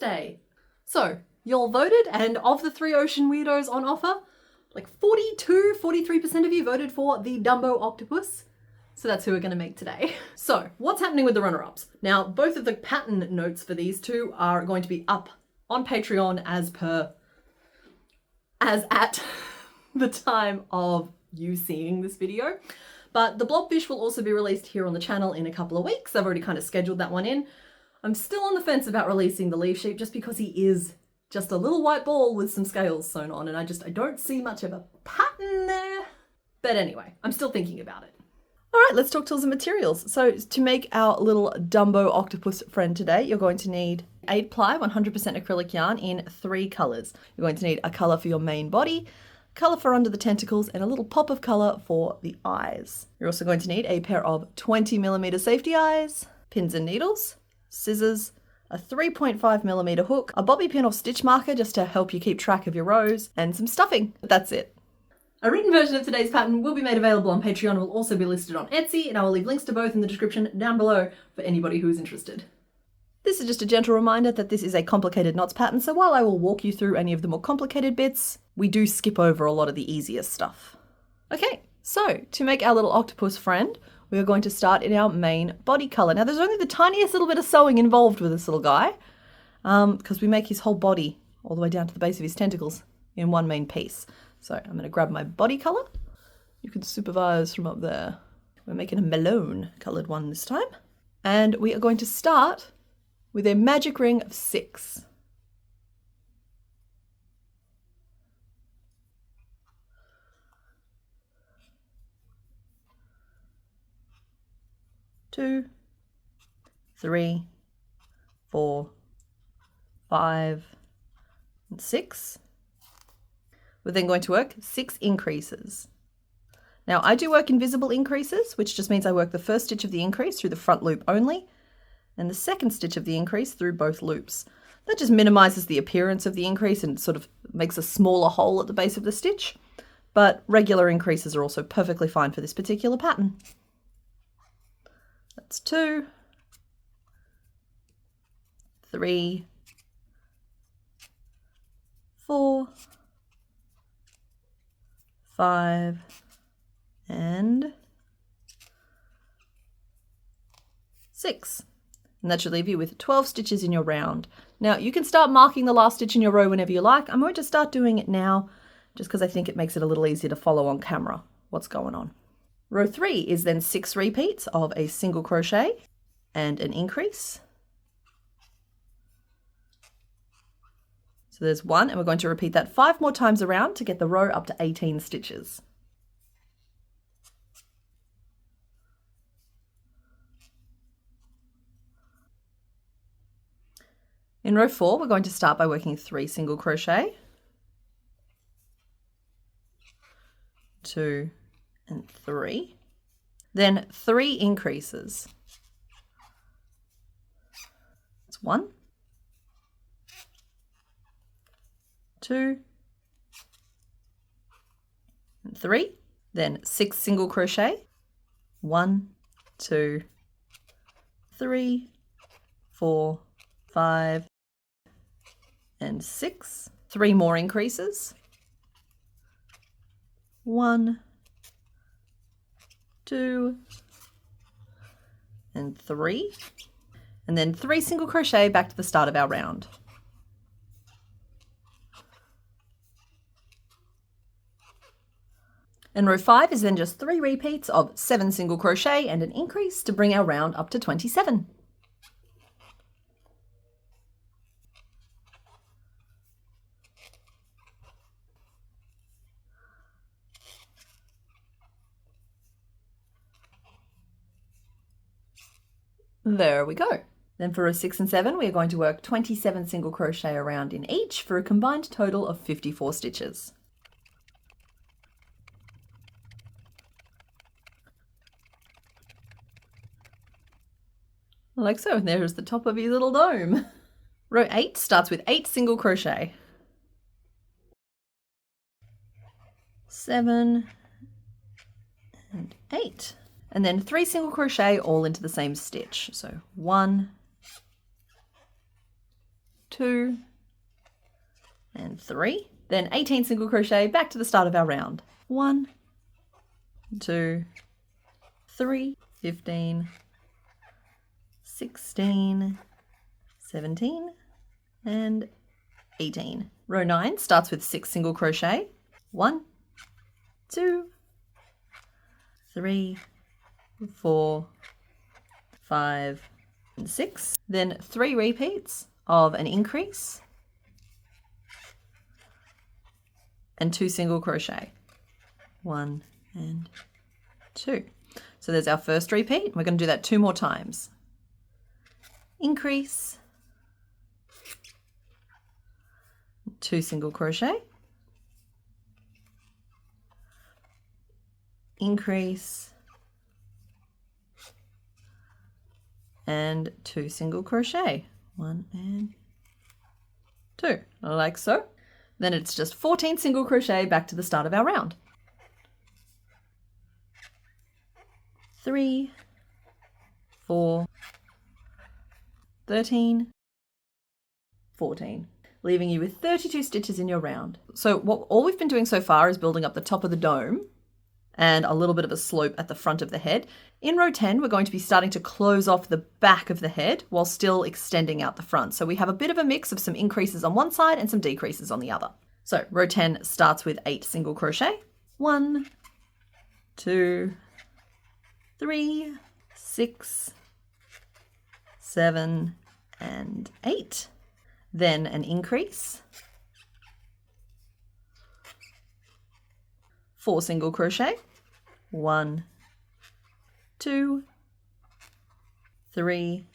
Wednesday. So, you all voted, and of the 3 ocean weirdos on offer, like 43% of you voted for the Dumbo Octopus. So that's who we're going to make today. So, what's happening with the runner-ups? Now, both of the pattern notes for these two are going to be up on Patreon as at the time of you seeing this video. But the blobfish will also be released here on the channel in a couple of weeks. I've already kind of scheduled that one in. I'm still on the fence about releasing the leaf sheep just because he is just a little white ball with some scales sewn on, and I don't see much of a pattern there. But anyway, I'm still thinking about it. All right, let's talk tools and materials. So to make our little Dumbo octopus friend today, you're going to need 8-ply 100% acrylic yarn in 3 colors. You're going to need a color for your main body, color for under the tentacles, and a little pop of color for the eyes. You're also going to need a pair of 20mm safety eyes, pins and needles, scissors, a 3.5mm hook, a bobby pin or stitch marker just to help you keep track of your rows, and some stuffing. That's it. A written version of today's pattern will be made available on Patreon and will also be listed on Etsy, and I will leave links to both in the description down below for anybody who is interested. This is just a gentle reminder that this is a complicated knots pattern, so while I will walk you through any of the more complicated bits, we do skip over a lot of the easiest stuff. Okay, so to make our little octopus friend, we are going to start in our main body color. Now there's only the tiniest little bit of sewing involved with this little guy, because we make his whole body all the way down to the base of his tentacles in one main piece. So I'm going to grab my body color. You can supervise from up there. We're making a melon colored one this time. And we are going to start with a magic ring of 6. Two, 3, 4, 5, and 6. We're then going to work 6 increases. Now I do work invisible increases, which just means I work the first stitch of the increase through the front loop only, and the second stitch of the increase through both loops. That just minimizes the appearance of the increase and sort of makes a smaller hole at the base of the stitch, but regular increases are also perfectly fine for this particular pattern. That's 2, 3, 4, 5, and 6. And that should leave you with 12 stitches in your round. Now you can start marking the last stitch in your row whenever you like. I'm going to start doing it now just because I think it makes it a little easier to follow on camera what's going on. Row 3 is then 6 repeats of a single crochet and an increase. So there's 1, and we're going to repeat that 5 more times around to get the row up to 18 stitches. In row 4, we're going to start by working 3 single crochet, 2 and 3, then 3 increases. It's 1, 2, and 3, then 6 single crochet, 1, 2, 3, 4, 5, and 6. 3 more increases. 1, 2, and 3. And then 3 single crochet back to the start of our round. And row 5 is then just 3 repeats of 7 single crochet and an increase to bring our round up to 27. There we go. Then for row 6 and 7, we are going to work 27 single crochet around in each for a combined total of 54 stitches. Like so, and there's the top of your little dome. Row 8 starts with 8 single crochet. 7 and 8. And then 3 single crochet all into the same stitch. So 1, 2, and 3. Then 18 single crochet back to the start of our round. 1, 2, 3, 15, 16, 17, and 18. Row 9 starts with 6 single crochet. 1, 2, 3, 4, 5, and 6. Then 3 repeats of an increase and 2 single crochet. 1 and 2. So there's our first repeat. We're going to do that 2 more times. Increase, 2 single crochet, increase, and 2 single crochet. 1 and 2, like so. Then it's just 14 single crochet back to the start of our round. 3, 4, 13, 14, leaving you with 32 stitches in your round. So all we've been doing so far is building up the top of the dome and a little bit of a slope at the front of the head. In row 10, we're going to be starting to close off the back of the head while still extending out the front. So we have a bit of a mix of some increases on one side and some decreases on the other. So row 10 starts with 8 single crochet. 1, 2, 3, 6, 7, and 8. Then an increase. 4 single crochet. 1, 2, 3,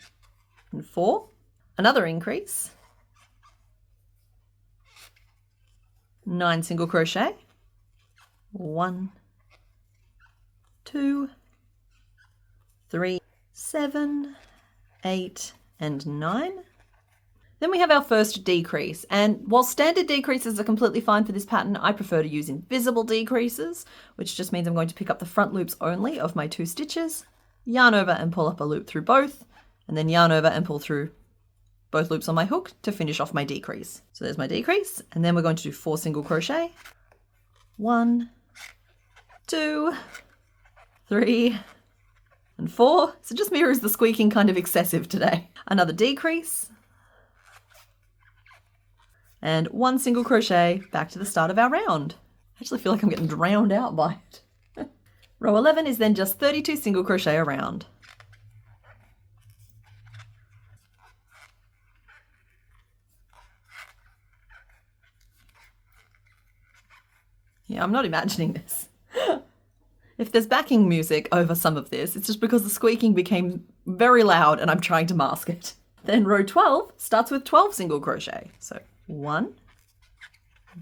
and 4. Another increase. 9 single crochet. 1, 2, 3, 7, 8, and 9. Then we have our first decrease, and while standard decreases are completely fine for this pattern, I prefer to use invisible decreases, which just means I'm going to pick up the front loops only of my 2 stitches, yarn over and pull up a loop through both, and then yarn over and pull through both loops on my hook to finish off my decrease. So there's my decrease, and then we're going to do 4 single crochet. 1, 2, 3, and 4. So just mirrors the squeaking kind of excessive today. Another decrease. And 1 single crochet back to the start of our round. I actually feel like I'm getting drowned out by it. Row 11 is then just 32 single crochet around. Yeah, I'm not imagining this. If there's backing music over some of this, it's just because the squeaking became very loud and I'm trying to mask it. Then row 12 starts with 12 single crochet. So 1,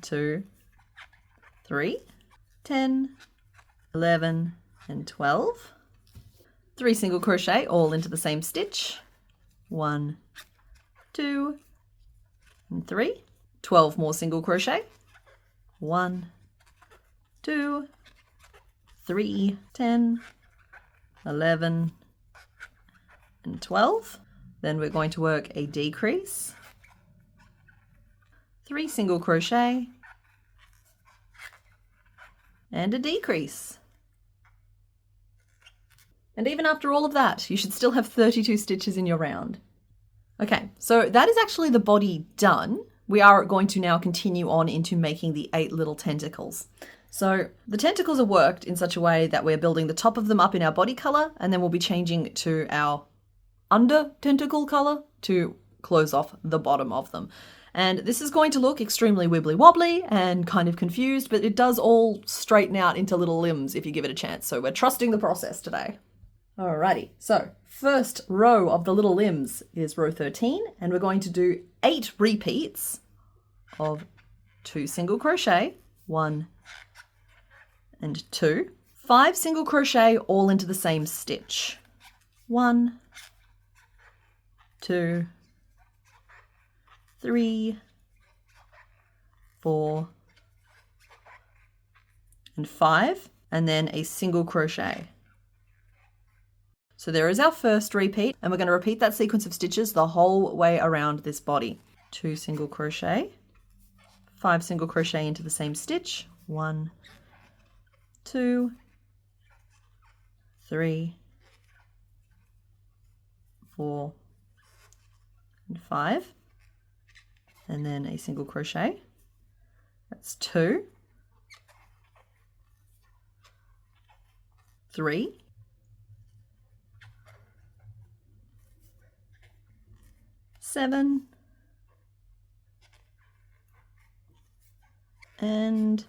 2, 3, 10, 11, and 12. 3 single crochet all into the same stitch. 1, 2, and 3. 12 more single crochet. 1, 2, 3, 10, 11, and 12. Then we're going to work a decrease. 3 single crochet and a decrease. And even after all of that, you should still have 32 stitches in your round. Okay, so that is actually the body done. We are going to now continue on into making the 8 little tentacles. So the tentacles are worked in such a way that we're building the top of them up in our body color, and then we'll be changing to our under tentacle color to close off the bottom of them. And this is going to look extremely wibbly wobbly and kind of confused, but it does all straighten out into little limbs if you give it a chance. So we're trusting the process today. Alrighty, so first row of the little limbs is row 13, and we're going to do 8 repeats of 2 single crochet, 1 and 2, 5 single crochet all into the same stitch. 1, 2, 3, 4, and 5, and then a single crochet. So there is our first repeat, and we're going to repeat that sequence of stitches the whole way around this body. 2 single crochet, 5 single crochet into the same stitch, 1, 2, 3, 4, and 5, and then a single crochet. That's 2, 3, 7, and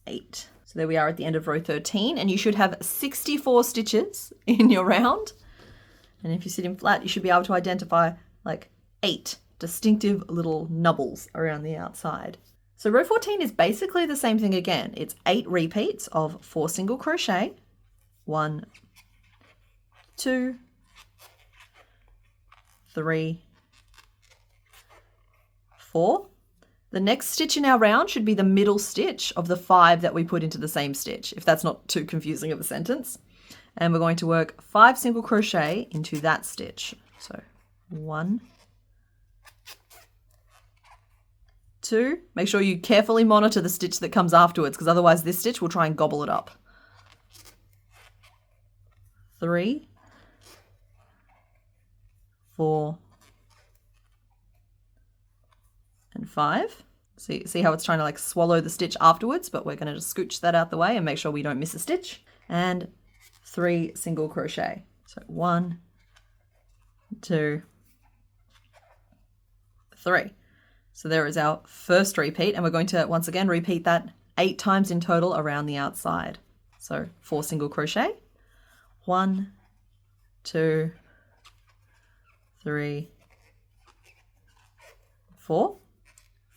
8. So there we are at the end of row 13, and you should have 64 stitches in your round. And if you're sitting flat, you should be able to identify like 8 distinctive little nubbles around the outside. So row 14 is basically the same thing again. It's 8 repeats of 4 single crochet, 1, 2, 3, 4. The next stitch in our round should be the middle stitch of the 5 that we put into the same stitch, if that's not too confusing of a sentence. And we're going to work 5 single crochet into that stitch. So 1, 2. Make sure you carefully monitor the stitch that comes afterwards, because otherwise this stitch will try and gobble it up. 3, 4, and 5. See how it's trying to like swallow the stitch afterwards, but we're going to just scooch that out the way and make sure we don't miss a stitch. And 3 single crochet. So 1, 2, 3. So there is our first repeat, and we're going to once again repeat that 8 times in total around the outside. So 4 single crochet, 1, 2, 3, 4,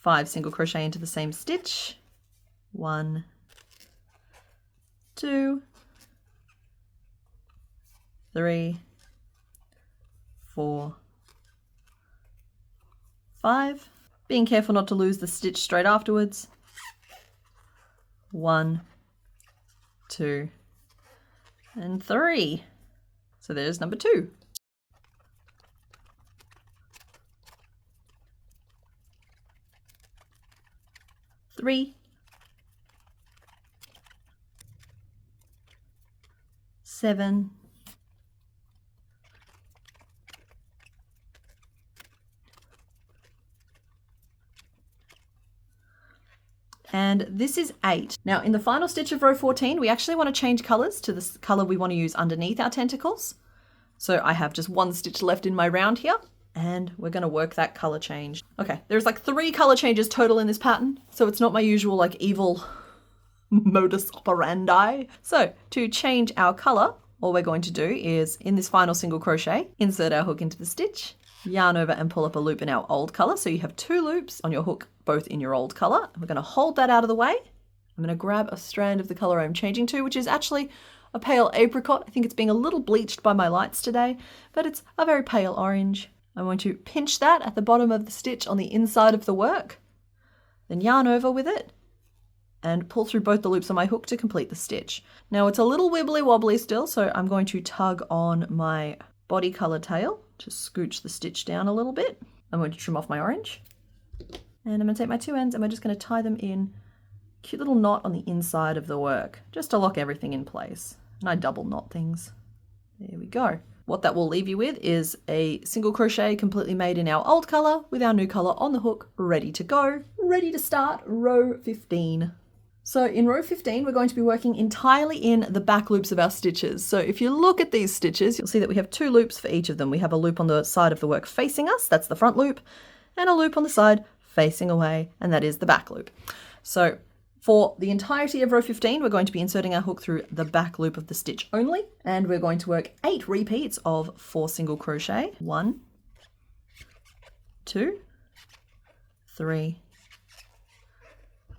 5 single crochet into the same stitch, 1, 2, 3, 4, 5. Being careful not to lose the stitch straight afterwards. 1, 2, and 3. So there's number 2. 3, 7, and this is 8. Now in the final stitch of row 14, we actually want to change colors to the color we want to use underneath our tentacles. So I have just 1 stitch left in my round here, and we're going to work that color change. Okay, there's like 3 color changes total in this pattern, so it's not my usual like evil modus operandi. So to change our color, all we're going to do is in this final single crochet, insert our hook into the stitch, yarn over and pull up a loop in our old color. So you have 2 loops on your hook, both in your old color. We're going to hold that out of the way. I'm going to grab a strand of the color I'm changing to, which is actually a pale apricot. I think it's being a little bleached by my lights today, but it's a very pale orange. I'm going to pinch that at the bottom of the stitch on the inside of the work, then yarn over with it and pull through both the loops on my hook to complete the stitch. Now it's a little wibbly wobbly still, so I'm going to tug on my body color tail to scooch the stitch down a little bit. I'm going to trim off my orange, and I'm going to take my 2 ends and we're just going to tie them in a cute little knot on the inside of the work, just to lock everything in place. And I double knot things. There we go. What that will leave you with is a single crochet completely made in our old color with our new color on the hook, ready to go, ready to start row 15. So in row 15, we're going to be working entirely in the back loops of our stitches. So if you look at these stitches, you'll see that we have 2 loops for each of them. We have a loop on the side of the work facing us, that's the front loop, and a loop on the side facing away, and that is the back loop. So for the entirety of row 15, we're going to be inserting our hook through the back loop of the stitch only, and we're going to work 8 repeats of 4 single crochet. 1, 2, 3,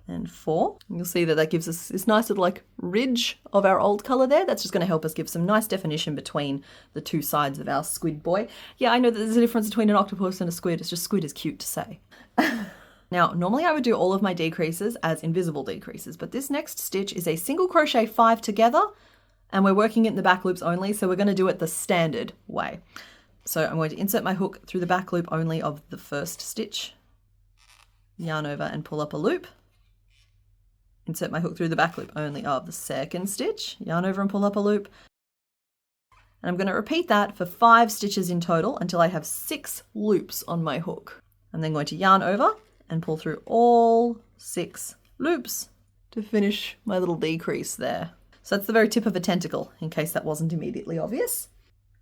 and 4. And you'll see that that gives us this nice little like ridge of our old color there. That's just going to help us give some nice definition between the 2 sides of our squid boy. Yeah, I know that there's a difference between an octopus and a squid. It's just squid is cute to say. Now, normally I would do all of my decreases as invisible decreases, but this next stitch is a single crochet 5 together, and we're working it in the back loops only, so we're going to do it the standard way. So I'm going to insert my hook through the back loop only of the first stitch, yarn over and pull up a loop. Insert my hook through the back loop only of the second stitch, yarn over and pull up a loop. And I'm going to repeat that for 5 stitches in total until I have 6 loops on my hook. I'm then going to yarn over and pull through all 6 loops to finish my little decrease there. So that's the very tip of a tentacle, in case that wasn't immediately obvious.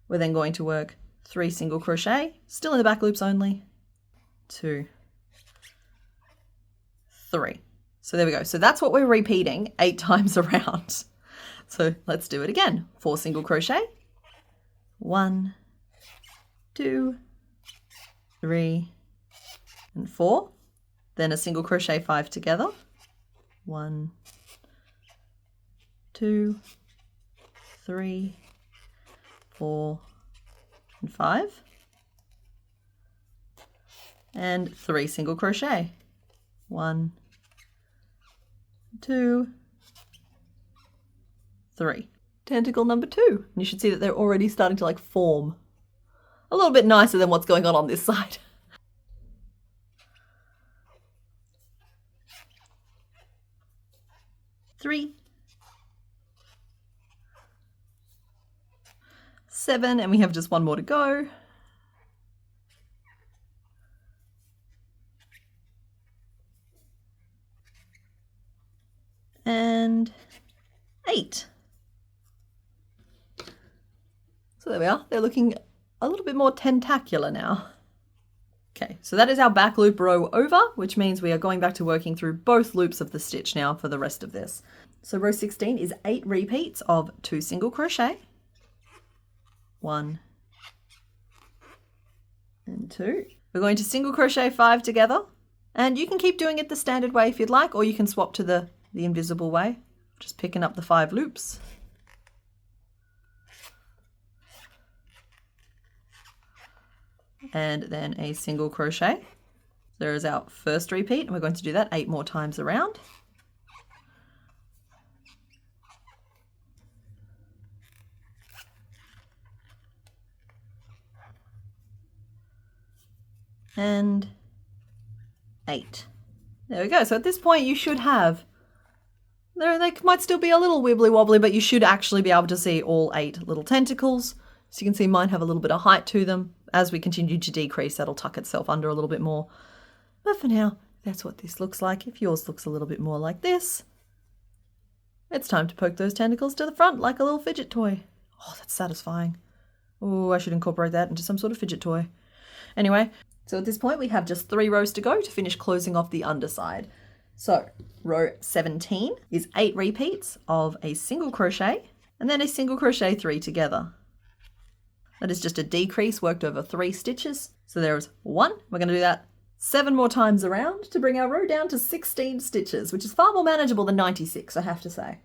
We're then going to work 3 single crochet, still in the back loops only, 2, 3. So there we go. So that's what we're repeating 8 times around. So let's do it again. 4 single crochet, 1, 2, 3, and 4. Then a single crochet 5 together, 1, 2, 3, 4, and 5, and 3 single crochet, 1, 2, 3. Tentacle number 2. And you should see that they're already starting to like form a little bit nicer than what's going on this side. Three, 7, and we have just one more to go. And 8. So there we are. They're looking a little bit more tentacular now. Okay, so that is our back loop row over, which means we are going back to working through both loops of the stitch now for the rest of this. So row 16 is 8 repeats of 2 single crochet, 1 and 2. We're going to single crochet 5 together, and you can keep doing it the standard way if you'd like, or you can swap to the invisible way, just picking up the 5 loops. And then a single crochet. There is our first repeat, and we're going to do that 8 more times around. And 8. There we go. So at this point you should have, they might still be a little wibbly wobbly, but you should actually be able to see all 8 little tentacles. So you can see mine have a little bit of height to them. As we continue to decrease, that'll tuck itself under a little bit more. But for now, that's what this looks like. If yours looks a little bit more like this, it's time to poke those tentacles to the front like a little fidget toy. Oh, that's satisfying. Oh, I should incorporate that into some sort of fidget toy. Anyway, so at this point we have just 3 rows to go to finish closing off the underside. So row 17 is 8 repeats of a single crochet and then a single crochet 3 together. That is just a decrease worked over 3 stitches. So there's 1. We're going to do that 7 more times around to bring our row down to 16 stitches, which is far more manageable than 96, I have to say.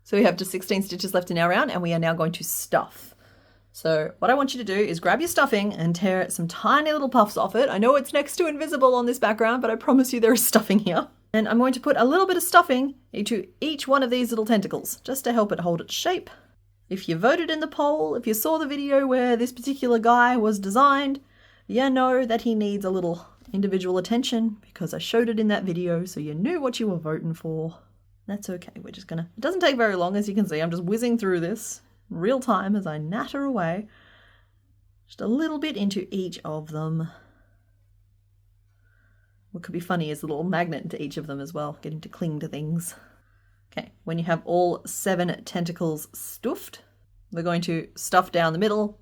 So we have just 16 stitches left in our round, and we are now going to stuff. So what I want you to do is grab your stuffing and tear some tiny little puffs off it. I know it's next to invisible on this background, but I promise you there is stuffing here. And I'm going to put a little bit of stuffing into each one of these little tentacles, just to help it hold its shape. If you voted in the poll, if you saw the video where this particular guy was designed, you know that he needs a little individual attention because I showed it in that video, so you knew what you were voting for. That's okay, we're just gonna, it doesn't take very long, as you can see. I'm just whizzing through this in real time as I natter away. Just a little bit into each of them. What could be funny is a little magnet into each of them as well, getting to cling to things. Okay, when you have all 7 tentacles stuffed, we're going to stuff down the middle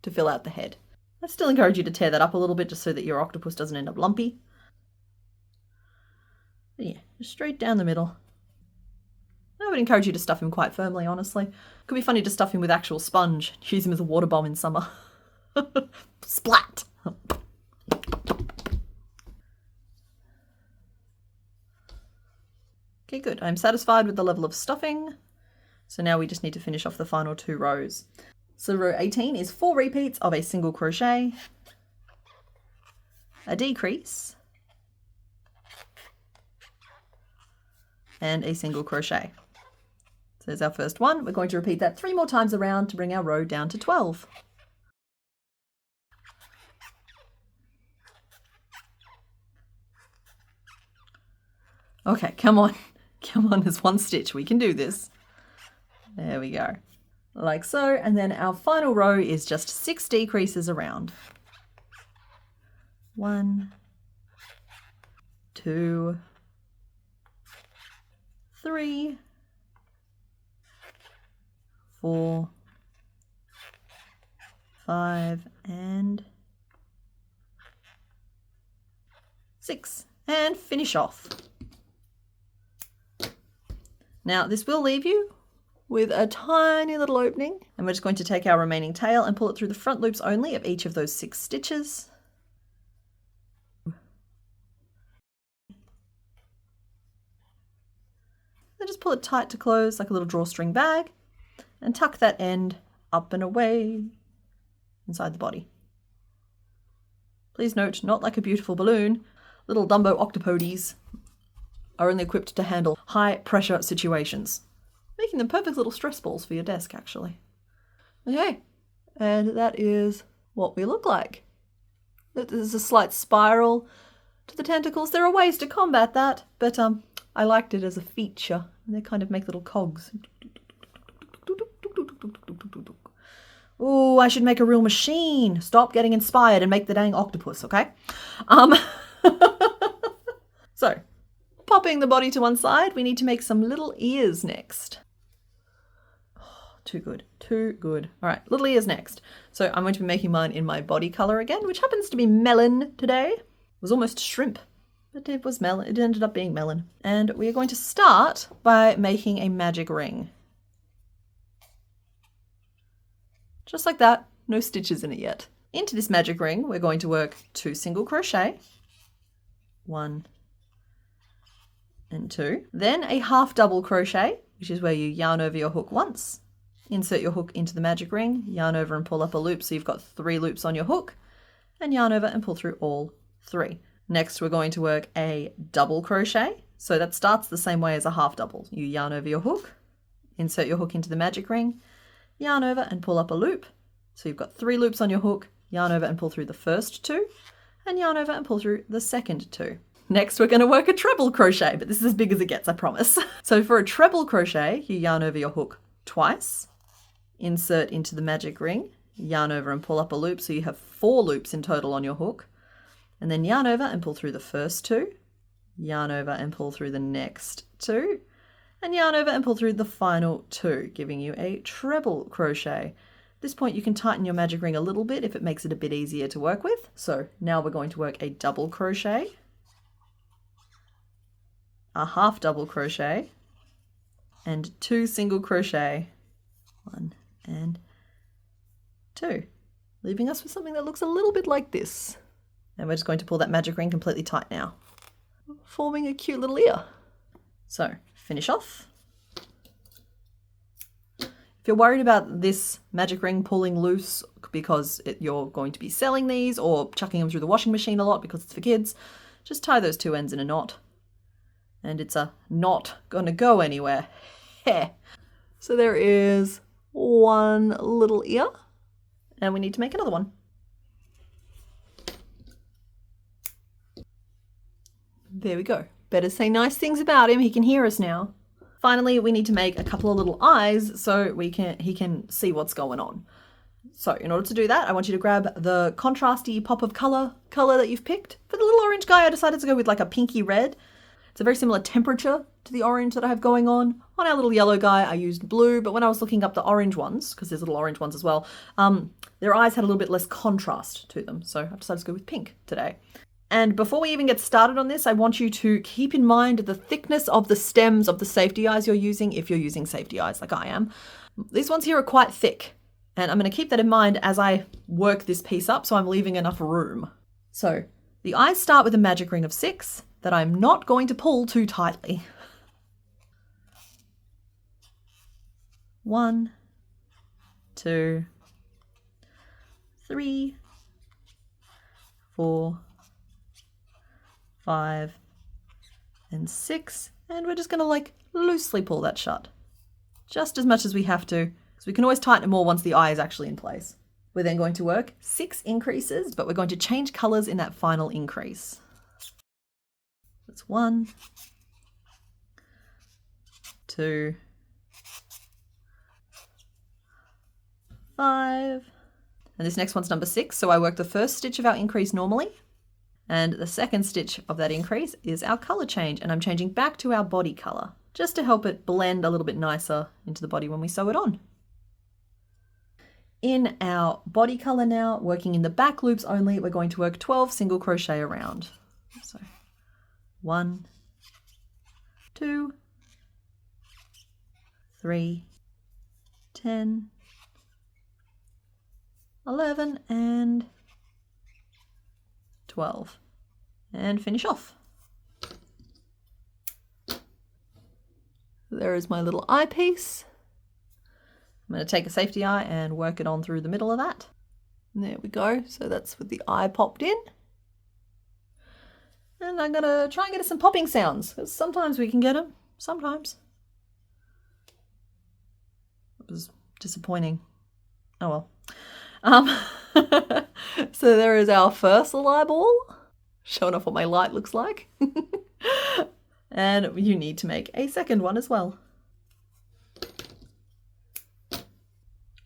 to fill out the head. I still encourage you to tear that up a little bit just so that your octopus doesn't end up lumpy. But yeah, just straight down the middle. I would encourage you to stuff him quite firmly, honestly. It could be funny to stuff him with actual sponge, use him as a water bomb in summer. Splat! Okay, good. I'm satisfied with the level of stuffing. So now we just need to finish off the final 2 rows. So row 18 is 4 repeats of a single crochet, a decrease, and a single crochet. So there's our first one. We're going to repeat that 3 more times around to bring our row down to 12. Okay, come on. Come on, there's 1 stitch. We can do this. There we go. Like so. And then our final row is just 6 decreases around. 1, 2, 3, 4, 5, and 6. And finish off. Now this will leave you with a tiny little opening, and we're just going to take our remaining tail and pull it through the front loops only of each of those 6 stitches. Then just pull it tight to close like a little drawstring bag and tuck that end up and away inside the body. Please note, not like a beautiful balloon. Little Dumbo Octopuses are only equipped to handle high pressure situations, making them perfect little stress balls for your desk actually. Okay, and that is what we look like. There's a slight spiral to the tentacles. There are ways to combat that, but I liked it as a feature. They kind of make little cogs. Oh, I should make a real machine. Stop getting inspired and make the dang octopus, okay? So, popping the body to one side, we need to make some little ears next. Oh, too good, too good. All right, little ears next. So I'm going to be making mine in my body color again, which happens to be melon today. It was almost shrimp, but it was melon. It ended up being melon. And we are going to start by making a magic ring. Just like that, no stitches in it yet. Into this magic ring, we're going to work 2 single crochet, 1 and 2, then a half double crochet, which is where you yarn over your hook once, insert your hook into the magic ring, yarn over and pull up a loop so you've got 3 loops on your hook, and yarn over and pull through all 3. Next we're going to work a double crochet, so that starts the same way as a half double. You yarn over your hook, insert your hook into the magic ring, yarn over and pull up a loop, so you've got 3 loops on your hook, yarn over and pull through the first 2, and yarn over and pull through the second 2. Next, we're going to work a treble crochet, but this is as big as it gets, I promise. So for a treble crochet, you yarn over your hook twice, insert into the magic ring, yarn over and pull up a loop, so you have 4 loops in total on your hook, and then yarn over and pull through the first 2, yarn over and pull through the next 2, and yarn over and pull through the final 2, giving you a treble crochet. At this point, you can tighten your magic ring a little bit if it makes it a bit easier to work with. So now we're going to work a double crochet, a half double crochet, and 2 single crochet, 1 and 2, leaving us with something that looks a little bit like this. And we're just going to pull that magic ring completely tight now, forming a cute little ear. So finish off. If you're worried about this magic ring pulling loose because you're going to be selling these or chucking them through the washing machine a lot because it's for kids, just tie those 2 ends in a knot. And it's not going to go anywhere. Heh. So there is 1 little ear, and we need to make another one. There we go. Better say nice things about him. He can hear us now. Finally, we need to make a couple of little eyes so he can see what's going on. So in order to do that, I want you to grab the contrasty pop of color that you've picked. For the little orange guy, I decided to go with like a pinky red. It's a very similar temperature to the orange that I have going on. On our little yellow guy, I used blue, but when I was looking up the orange ones, because there's little orange ones as well, their eyes had a little bit less contrast to them. So I decided to go with pink today. And before we even get started on this, I want you to keep in mind the thickness of the stems of the safety eyes you're using if you're using safety eyes like I am. These ones here are quite thick, and I'm going to keep that in mind as I work this piece up so I'm leaving enough room. So the eyes start with a magic ring of 6 that I'm not going to pull too tightly. 1, 2, 3, 4, 5, and 6, and we're just going to like loosely pull that shut. just as much as we have to, because we can always tighten it more once the eye is actually in place. We're then going to work 6 increases, but we're going to change colors in that final increase. That's 1, 2, 5, and this next one's number 6. So I work the first stitch of our increase normally, and the second stitch of that increase is our color change, and I'm changing back to our body color just to help it blend a little bit nicer into the body when we sew it on. In our body color now, working in the back loops only, we're going to work 12 single crochet around. So 1, 2, 3, 10, 11, and 12. And finish off. There is my little eyepiece. I'm going to take a safety eye and work it on through the middle of that. And there we go. So that's with the eye popped in. And I'm going to try and get us some popping sounds, because sometimes we can get them, sometimes. It was disappointing. Oh well. So there is our first little eyeball, showing off what my light looks like. And you need to make a second one as well.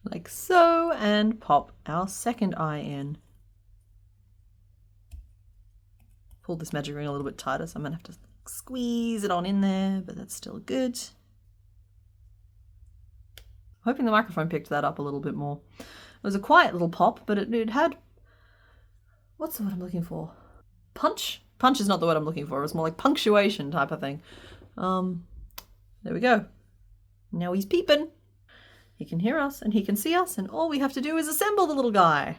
Like so, and pop our second eye in. Pull this magic ring a little bit tighter, so I'm going to have to squeeze it on in there, but that's still good. Hoping the microphone picked that up a little bit more. It was a quiet little pop, but it had, what's the word I'm looking for? Punch? Punch is not the word I'm looking for. It was more like punctuation type of thing. There we go. Now he's peeping. He can hear us and he can see us, and all we have to do is assemble the little guy.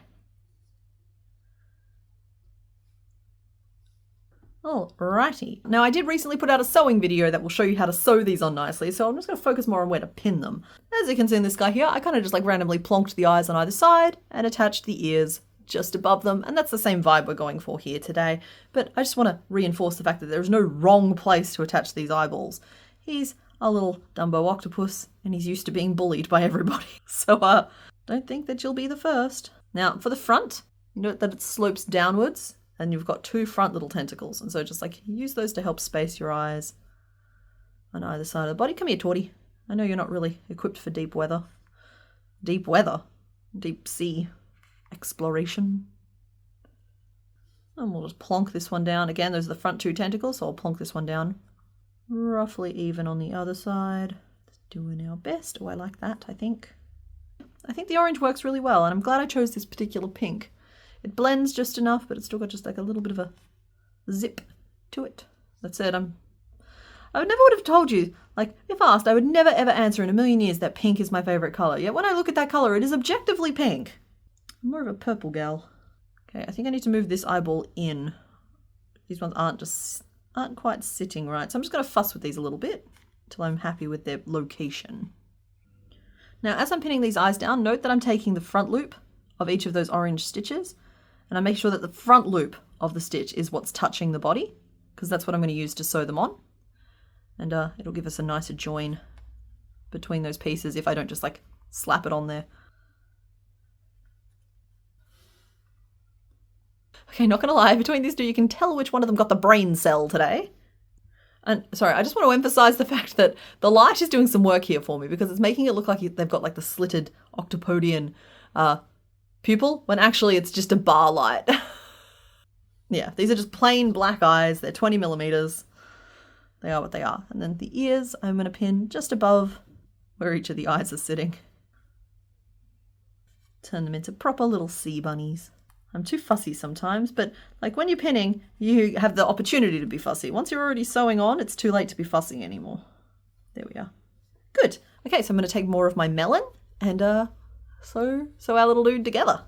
Alrighty. Now I did recently put out a sewing video that will show you how to sew these on nicely, so I'm just going to focus more on where to pin them. As you can see in this guy here, I kind of just like randomly plonked the eyes on either side and attached the ears just above them, and that's the same vibe we're going for here today. But I just want to reinforce the fact that there is no wrong place to attach these eyeballs. He's a little Dumbo Octopus, and he's used to being bullied by everybody. So don't think that you'll be the first. Now for the front, note that it slopes downwards, and you've got 2 front little tentacles, and so just like use those to help space your eyes on either side of the body. Come here, Torty. I know you're not really equipped for deep weather. Deep weather? Deep sea exploration. And we'll just plonk this one down. Again, those are the front 2 tentacles, so I'll plonk this one down roughly even on the other side. Doing our best. Oh, I like that, I think. I think the orange works really well, and I'm glad I chose this particular pink. It blends just enough, but it's still got just like a little bit of a zip to it. That said, I never would have told you, like, if asked, I would never ever answer in a million years that pink is my favorite color. Yet when I look at that color, it is objectively pink. I'm more of a purple gal. Okay, I think I need to move this eyeball in. These ones aren't quite sitting right. So I'm just going to fuss with these a little bit until I'm happy with their location. Now, as I'm pinning these eyes down, note that I'm taking the front loop of each of those orange stitches, and I make sure that the front loop of the stitch is what's touching the body, because that's what I'm going to use to sew them on. And it'll give us a nicer join between those pieces if I don't just like slap it on there. Okay, not gonna lie, between these two you can tell which one of them got the brain cell today. And sorry, I just want to emphasize the fact that the light is doing some work here for me, because it's making it look like they've got like the slitted octopodian pupil, when actually it's just a bar light. Yeah, these are just plain black eyes. They're 20 millimeters. They are what they are. And then the ears, I'm going to pin just above where each of the eyes are sitting. Turn them into proper little sea bunnies. I'm too fussy sometimes, but like when you're pinning, you have the opportunity to be fussy. Once you're already sewing on, it's too late to be fussy anymore. There we are. Good. Okay, so I'm going to take more of my melon and sew our little dude together.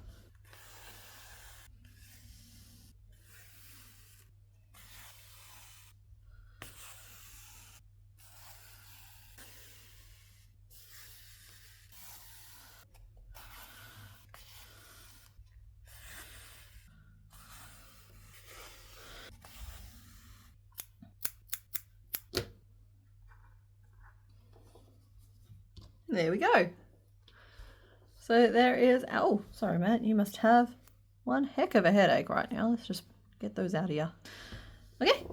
There we go. So there is, oh, sorry, Matt, you must have one heck of a headache right now. Let's just get those out of you. Okay,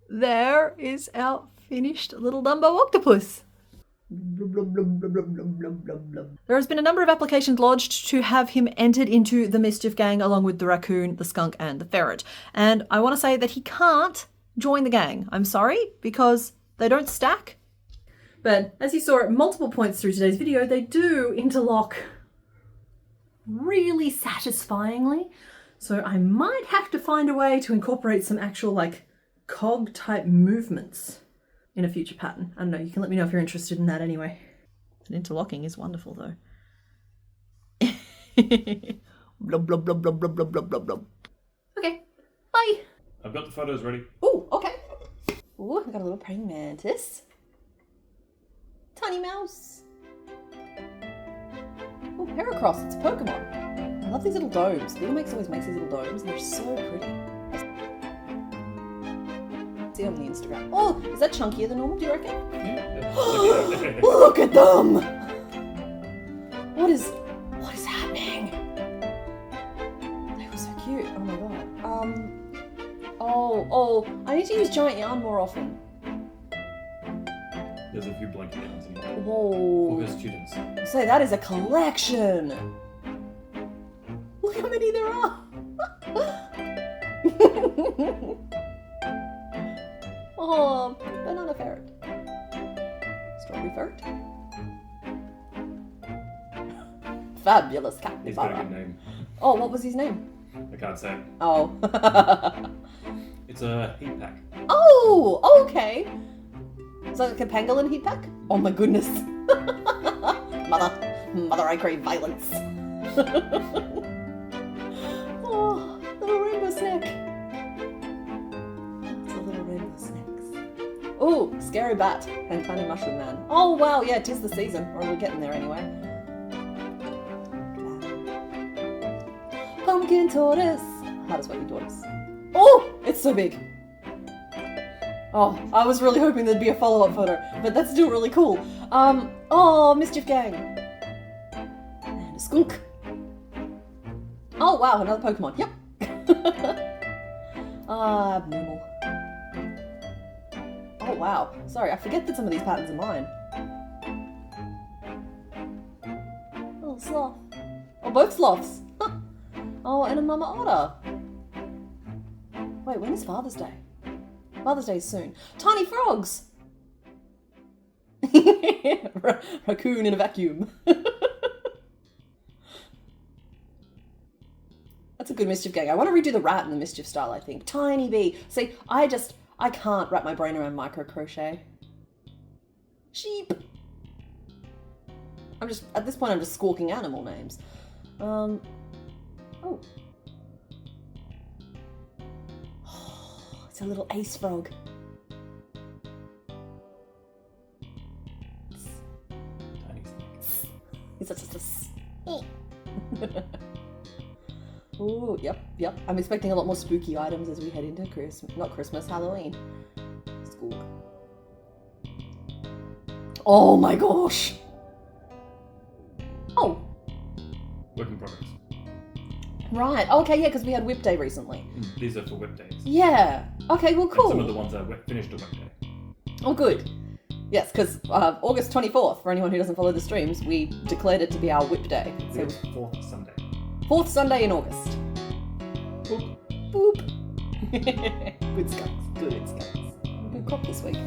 there is our finished little Dumbo Octopus. There has been a number of applications lodged to have him entered into the Mischief Gang along with the raccoon, the skunk and the ferret. And I want to say that he can't join the gang. I'm sorry, because they don't stack. But as you saw at multiple points through today's video, they do interlock really satisfyingly. So I might have to find a way to incorporate some actual like cog type movements in a future pattern. I don't know, you can let me know if you're interested in that anyway. And interlocking is wonderful though. Blub, blub, blub, blub, blub, blub, blub, blub, blub. Okay, bye. I've got the photos ready. Oh, okay. Oh, I've got a little praying mantis. Tiny mouse. Oh, Heracross, it's a Pokemon. I love these little domes. Little Mix always makes these little domes and they're so pretty. See them on the Instagram. Oh, is that chunkier than normal, do you reckon? Yeah. Look at them! What is happening? They were so cute. Oh my god. Oh, I need to use giant yarn more often. There's a few blanket yarns in here. Whoa. For her students. So that is a collection. Look how many there are. Oh, banana ferret. Strawberry ferret. Fabulous capybara. He's got a good name. Oh, what was his name? I can't say. Oh. It's a heat pack. Oh, okay. Is that like a pangolin heat pack? Oh my goodness. Mother, I crave violence. Oh, little rainbow snake. It's a little rainbow snakes. Oh, scary bat and tiny mushroom man. Oh wow, yeah, 'tis the season, or we're getting there anyway. Pumpkin tortoise. Hardest working tortoise. Oh, it's so big. Oh, I was really hoping there'd be a follow-up photo, but that's still really cool. Oh, Mischief Gang. And a skunk. Oh, wow, another Pokemon. Yep. Abnormal. Oh, wow. Sorry, I forget that some of these patterns are mine. Oh, sloth. Oh, both sloths. Huh. Oh, and a mama otter. Wait, when is Father's Day? Father's Day is soon. Tiny frogs! Raccoon in a vacuum. That's a good Mischief Gang. I want to redo the rat in the Mischief style, I think. Tiny bee. See, I can't wrap my brain around micro crochet. Sheep. At this point, I'm just squawking animal names. Oh. It's a little ace frog. Tiny snake. It's just a snake. Ooh, yep. I'm expecting a lot more spooky items as we head into Christmas, Halloween. School. Oh my gosh! Oh! Work in progress. Right, okay, yeah, because we had Whip Day recently. These are for whip days. Yeah. Okay, well, cool. And some of the ones are finished on whip day. Oh, good. Yes, because August 24th, for anyone who doesn't follow the streams, we declared it to be our Whip Day. So It's fourth Sunday. Fourth Sunday in August. Boop. Boop. Good skunks. Good skunks. Good crop this week.